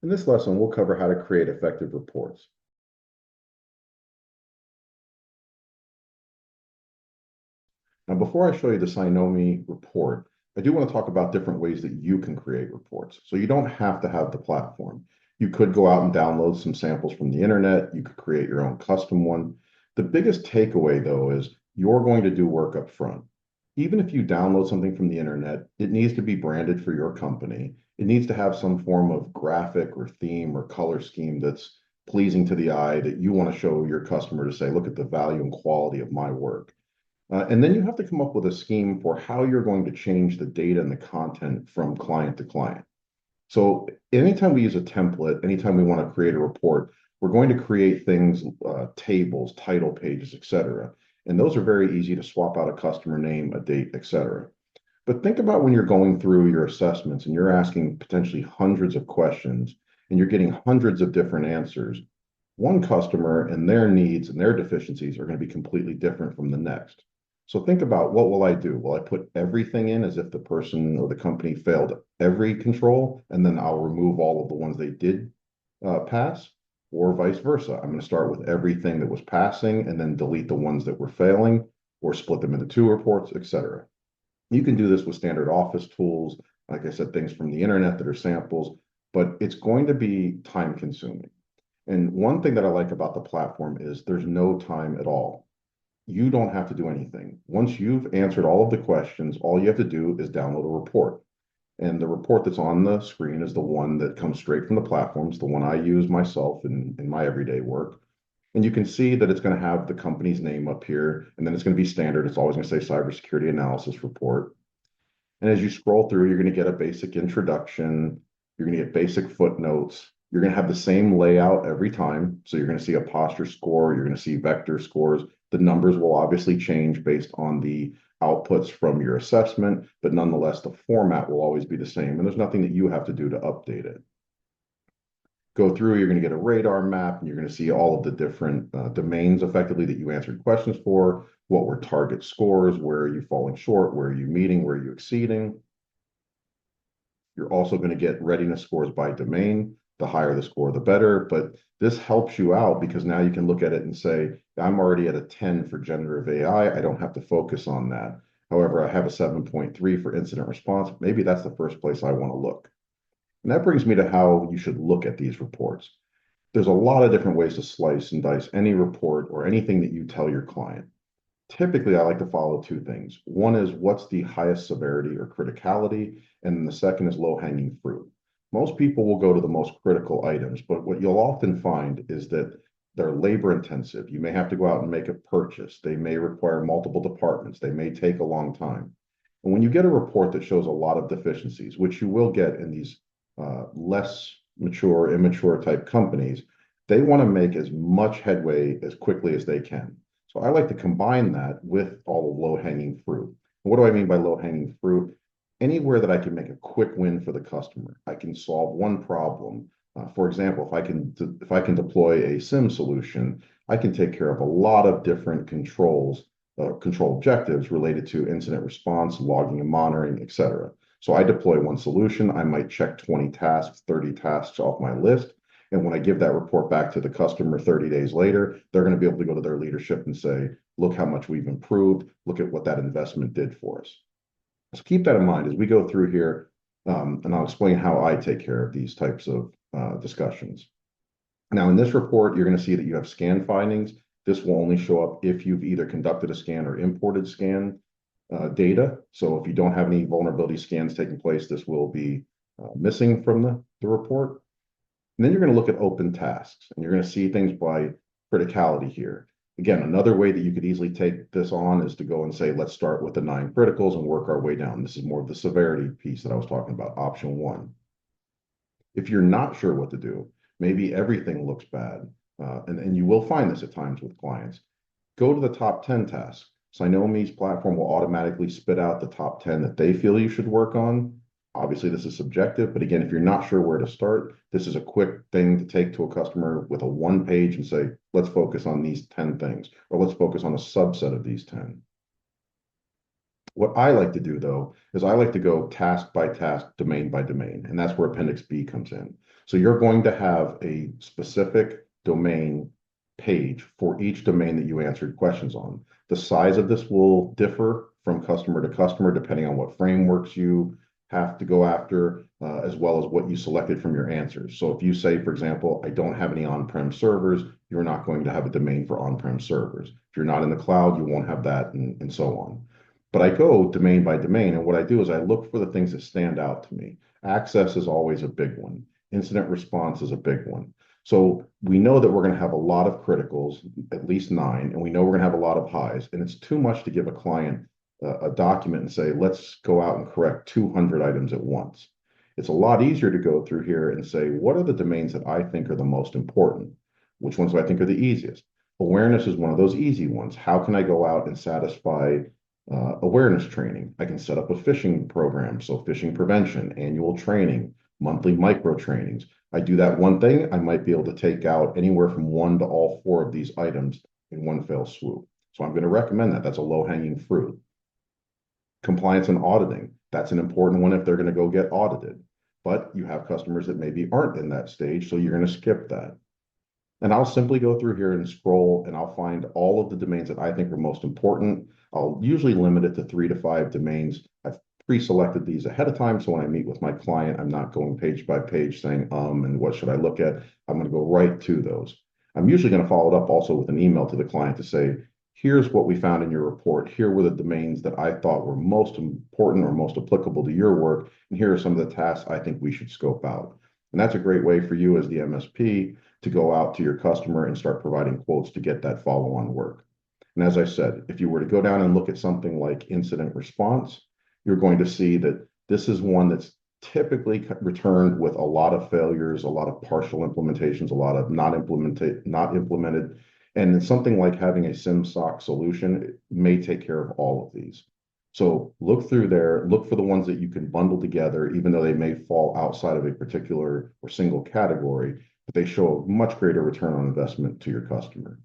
In this lesson, we'll cover how to create effective reports. Now, before I show you the Cynomi report, I do want to talk about different ways that you can create reports. So you don't have to have the platform. You could go out and download some samples from the internet. You could create your own custom one. The biggest takeaway, though, is you're going to do work up front. Even if you download something from the internet, it needs to be branded for your company. It needs to have some form of graphic or theme or color scheme that's pleasing to the eye that you want to show your customer to say, look at the value and quality of my work. And then you have to come up with a scheme for how you're going to change the data and the content from client to client. So anytime we use a template, anytime we want to create a report, we're going to create things, tables, title pages, etc. And those are very easy to swap out a customer name, a date, etc. But think about when you're going through your assessments and you're asking potentially hundreds of questions and you're getting hundreds of different answers. One customer and their needs and their deficiencies are going to be completely different from the next. So think about, what will I do? Will I put everything in as if the person or the company failed every control, and then I'll remove all of the ones they did pass? Or vice versa. I'm going to start with everything that was passing and then delete the ones that were failing, or split them into two reports, etc. You can do this with standard Office tools, like I said, things from the internet that are samples, but it's going to be time consuming. And one thing that I like about the platform is there's no time at all. You don't have to do anything. Once you've answered all of the questions, all you have to do is download a report. And the report that's on the screen is the one that comes straight from the platforms, the one I use myself in my everyday work. And you can see that it's going to have the company's name up here, and then it's going to be standard. It's always going to say cybersecurity analysis report. And as you scroll through, you're going to get a basic introduction. You're going to get basic footnotes. You're going to have the same layout every time. So you're going to see a posture score. You're going to see vector scores. The numbers will obviously change based on the outputs from your assessment, but nonetheless, the format will always be the same. And there's nothing that you have to do to update it. Go through, you're going to get a radar map, and you're going to see all of the different domains effectively that you answered questions for. What were target scores? Where are you falling short? Where are you meeting? Where are you exceeding? You're also going to get readiness scores by domain. The higher the score, the better. But this helps you out because now you can look at it and say, I'm already at a 10 for generative AI. I don't have to focus on that. However, I have a 7.3 for incident response. Maybe that's the first place I want to look. And that brings me to how you should look at these reports. There's a lot of different ways to slice and dice any report or anything that you tell your client. Typically, I like to follow two things. One is, what's the highest severity or criticality? And then the second is low-hanging fruit. Most people will go to the most critical items, but what you'll often find is that they're labor intensive. You may have to go out and make a purchase. They may require multiple departments. They may take a long time. And when you get a report that shows a lot of deficiencies, which you will get in these less mature, immature type companies, they want to make as much headway as quickly as they can. So I like to combine that with all of low-hanging fruit. And what do I mean by low-hanging fruit? Anywhere that I can make a quick win for the customer. I can solve one problem. For example, if I can deploy a SIM solution, I can take care of a lot of different control objectives related to incident response, logging and monitoring, etc. So I deploy one solution. I might check 20 tasks, 30 tasks off my list. And when I give that report back to the customer 30 days later, they're going to be able to go to their leadership and say, look how much we've improved. Look at what that investment did for us. So keep that in mind as we go through here, and I'll explain how I take care of these types of discussions. Now, in this report, you're going to see that you have scan findings. This will only show up if you've either conducted a scan or imported scan data. So if you don't have any vulnerability scans taking place, this will be missing from the report. And then you're going to look at open tasks, and you're going to see things by criticality here. Again, another way that you could easily take this on is to go and say, let's start with the 9 criticals and work our way down. This is more of the severity piece that I was talking about, option 1. If you're not sure what to do, maybe everything looks bad, and you will find this at times with clients, go to the top 10 tasks. Cynomi's platform will automatically spit out the top 10 that they feel you should work on. Obviously, this is subjective, but again, if you're not sure where to start, this is a quick thing to take to a customer with a 1 page and say, let's focus on these 10 things, or let's focus on a subset of these 10. What I like to do though, is I like to go task by task, domain by domain, and that's where Appendix B comes in. So you're going to have a specific domain page for each domain that you answered questions on. The size of this will differ from customer to customer, depending on what frameworks you have to go after, as well as what you selected from your answers. So if you say, for example, I don't have any on-prem servers, you're not going to have a domain for on-prem servers. If you're not in the cloud, you won't have that, and so on. But I go domain by domain, and what I do is I look for the things that stand out to me. Access is always a big one. Incident response is a big one. So we know that we're going to have a lot of criticals, at least 9, and we know we're going to have a lot of highs. And it's too much to give a client a document and say, let's go out and correct 200 items at once. It's a lot easier to go through here and say, what are the domains that I think are the most important? Which ones do I think are the easiest? Awareness is one of those easy ones. How can I go out and satisfy awareness training? I can set up a phishing program, so phishing prevention, annual training, monthly micro trainings. I do that one thing, I might be able to take out anywhere from 1 to all 4 of these items in one fell swoop. So I'm going to recommend that. That's a low-hanging fruit. Compliance and auditing, that's an important one if they're going to go get audited. But you have customers that maybe aren't in that stage, so you're going to skip that. And I'll simply go through here and scroll, and I'll find all of the domains that I think are most important. I'll usually limit it to 3 to 5 domains. I've pre-selected these ahead of time, so when I meet with my client, I'm not going page by page saying, and what should I look at? I'm going to go right to those. I'm usually going to follow it up also with an email to the client to say, here's what we found in your report. Here were the domains that I thought were most important or most applicable to your work, and here are some of the tasks I think we should scope out. And that's a great way for you as the MSP to go out to your customer and start providing quotes to get that follow-on work. And as I said, if you were to go down and look at something like incident response, you're going to see that this is one that's typically returned with a lot of failures, a lot of partial implementations, a lot of not implemented. And something like having a SIMSOC solution may take care of all of these. So look through there, look for the ones that you can bundle together, even though they may fall outside of a particular or single category, but they show a much greater return on investment to your customer.